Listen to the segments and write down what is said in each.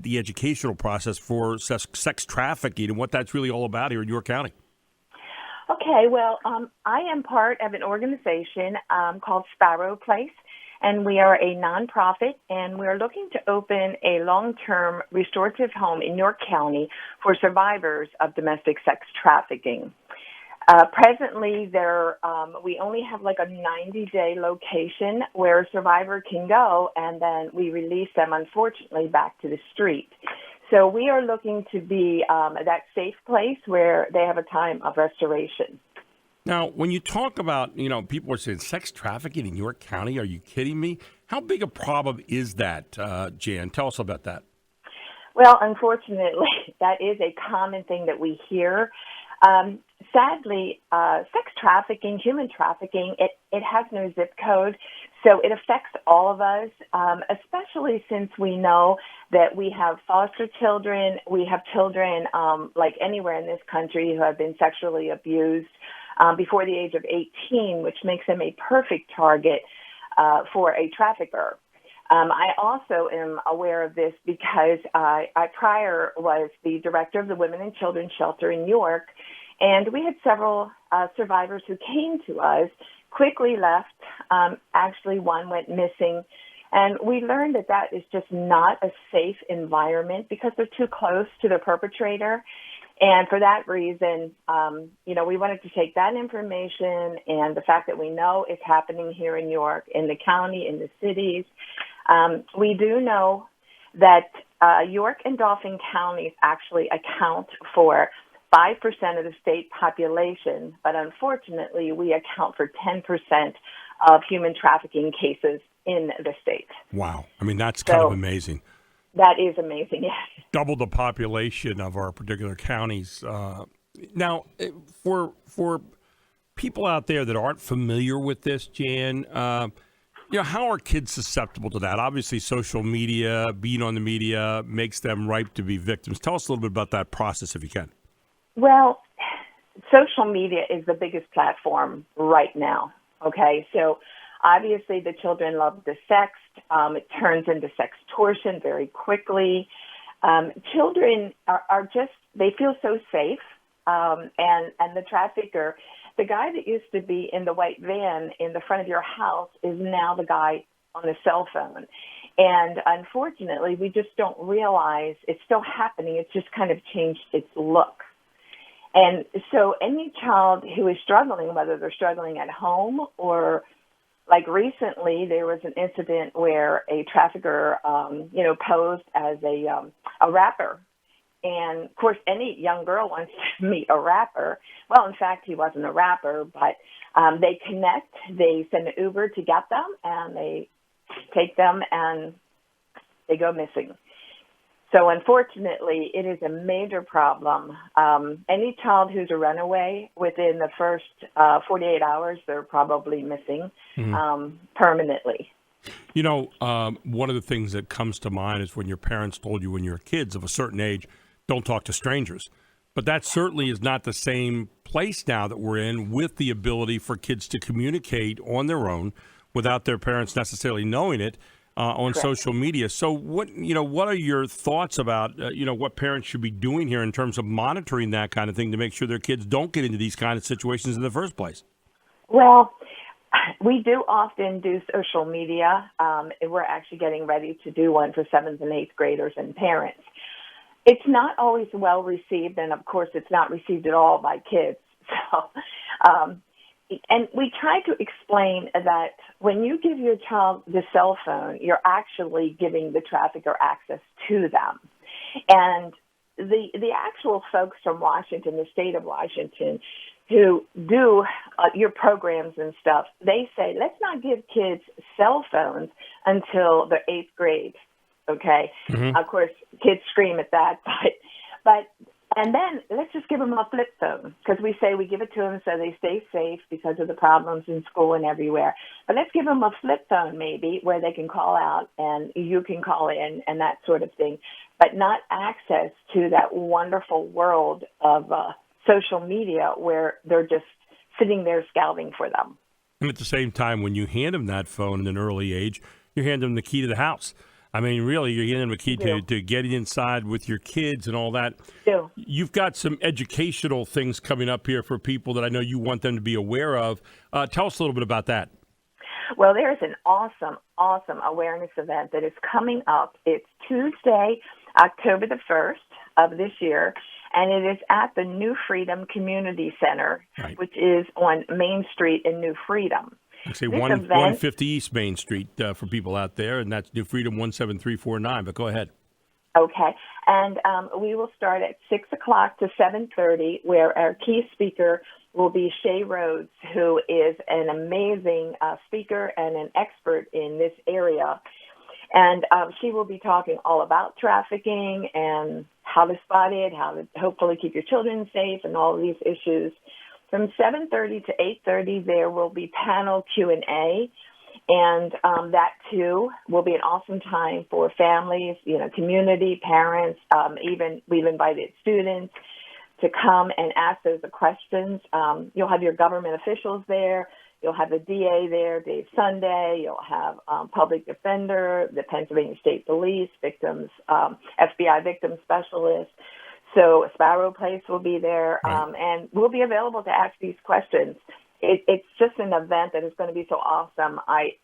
the educational process for sex trafficking and what that's really all about here in York County. Okay, well, I am part of an organization called Sparrow Place, and we are a nonprofit, and we're looking to open a long-term restorative home in York County for survivors of domestic sex trafficking. Presently, we only have like a 90-day location where a survivor can go, and then we release them, unfortunately, back to the street. So we are looking to be that safe place where they have a time of restoration. Now, when you talk about, people are saying sex trafficking in York County, are you kidding me? How big a problem is that, Jan? Tell us about that. Well, unfortunately, that is a common thing that we hear. Sadly, sex trafficking, human trafficking, it has no zip code, so it affects all of us, especially since we know that we have foster children, we have children like anywhere in this country who have been sexually abused before the age of 18, which makes them a perfect target for a trafficker. I also am aware of this because I prior was the director of the Women and Children Shelter in York, and we had several survivors who came to us, quickly left. Actually, one went missing. And we learned that that is just not a safe environment because they're too close to the perpetrator. And for that reason, we wanted to take that information and the fact that we know it's happening here in York, in the county, in the cities. We do know that York and Dauphin counties actually account for 5% of the state population, but unfortunately, we account for 10% of human trafficking cases in the state. Wow. I mean, that's kind of amazing. That is amazing, yes. Double the population of our particular counties. Now, for people out there that aren't familiar with this, Jan, how are kids susceptible to that? Obviously, social media, being on the media, makes them ripe to be victims. Tell us a little bit about that process, if you can. Well, social media is the biggest platform right now, okay? So obviously the children love the sext. It turns into sextortion very quickly. Children are just, they feel so safe. And the trafficker, the guy that used to be in the white van in the front of your house is now the guy on a cell phone. And unfortunately, we just don't realize it's still happening. It's just kind of changed its look. And so any child who is struggling, whether they're struggling at home or like recently, there was an incident where a trafficker, posed as a rapper. And of course, any young girl wants to meet a rapper. Well, in fact, he wasn't a rapper, but they connect, they send an Uber to get them, and they take them and they go missing. So unfortunately, it is a major problem. Any child who's a runaway within the first 48 hours, they're probably missing permanently. One of the things that comes to mind is when your parents told you when you were kids of a certain age, don't talk to strangers. But that certainly is not the same place now that we're in, with the ability for kids to communicate on their own without their parents necessarily knowing it. On Correct. Social media. So what are your thoughts about, what parents should be doing here in terms of monitoring that kind of thing to make sure their kids don't get into these kind of situations in the first place? Well, we do often do social media. We're actually getting ready to do one for 7th and 8th graders and parents. It's not always well received, and of course it's not received at all by kids. So, and we try to explain that when you give your child the cell phone, you're actually giving the trafficker access to them. And the actual folks from Washington, the state of Washington, who do your programs and stuff, they say, let's not give kids cell phones until the 8th grade, okay? Mm-hmm. Of course, kids scream at that, but and then let's just give them a flip phone, because we say we give it to them so they stay safe because of the problems in school and everywhere. But let's give them a flip phone maybe where they can call out and you can call in and that sort of thing, but not access to that wonderful world of social media where they're just sitting there scouting for them. And at the same time, when you hand them that phone at an early age, you hand them the key to the house. I mean, really, you're getting them a key to getting inside with your kids and all that. You've got some educational things coming up here for people that I know you want them to be aware of. Tell us a little bit about that. Well, there's an awesome awareness event that is coming up. It's Tuesday, October the 1st of this year, and it is at the New Freedom Community Center, which is on Main Street in New Freedom. I say 150 East Main Street for people out there, and that's New Freedom 17349, but go ahead. Okay, and we will start at 6 o'clock to 7:30, where our key speaker will be Shay Rhodes, who is an amazing speaker and an expert in this area. And she will be talking all about trafficking and how to spot it, how to hopefully keep your children safe, and all of these issues. From 7:30 to 8:30, there will be panel Q&A, and that, too, will be an awesome time for families, community, parents, even we've invited students to come and ask those questions. You'll have your government officials there. You'll have the DA there, Dave Sunday. You'll have public defender, the Pennsylvania State Police, victims, FBI victim specialists. So Sparrow Place will be there, and we'll be available to ask these questions. It's just an event that is going to be so awesome.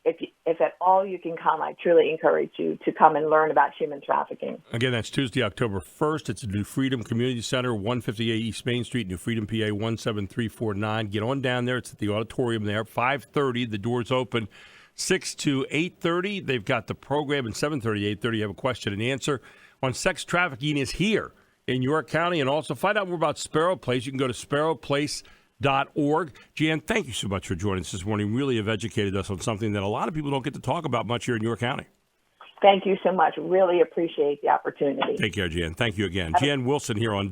If at all you can come, I truly encourage you to come and learn about human trafficking. Again, that's Tuesday, October 1st. It's at New Freedom Community Center, 158 East Main Street, New Freedom, PA 17349. Get on down there. It's at the auditorium there. 5:30, the doors open. 6 to 8:30, they've got the program. And 7:30 to 8:30, you have a question and answer on sex trafficking is here in York County. And also find out more about Sparrow Place. You can go to sparrowplace.org. Jan, thank you so much for joining us this morning. Really have educated us on something that a lot of people don't get to talk about much here in York County. Thank you so much. Really appreciate the opportunity. Take care, Jan. Thank you again. Jan Wilson here on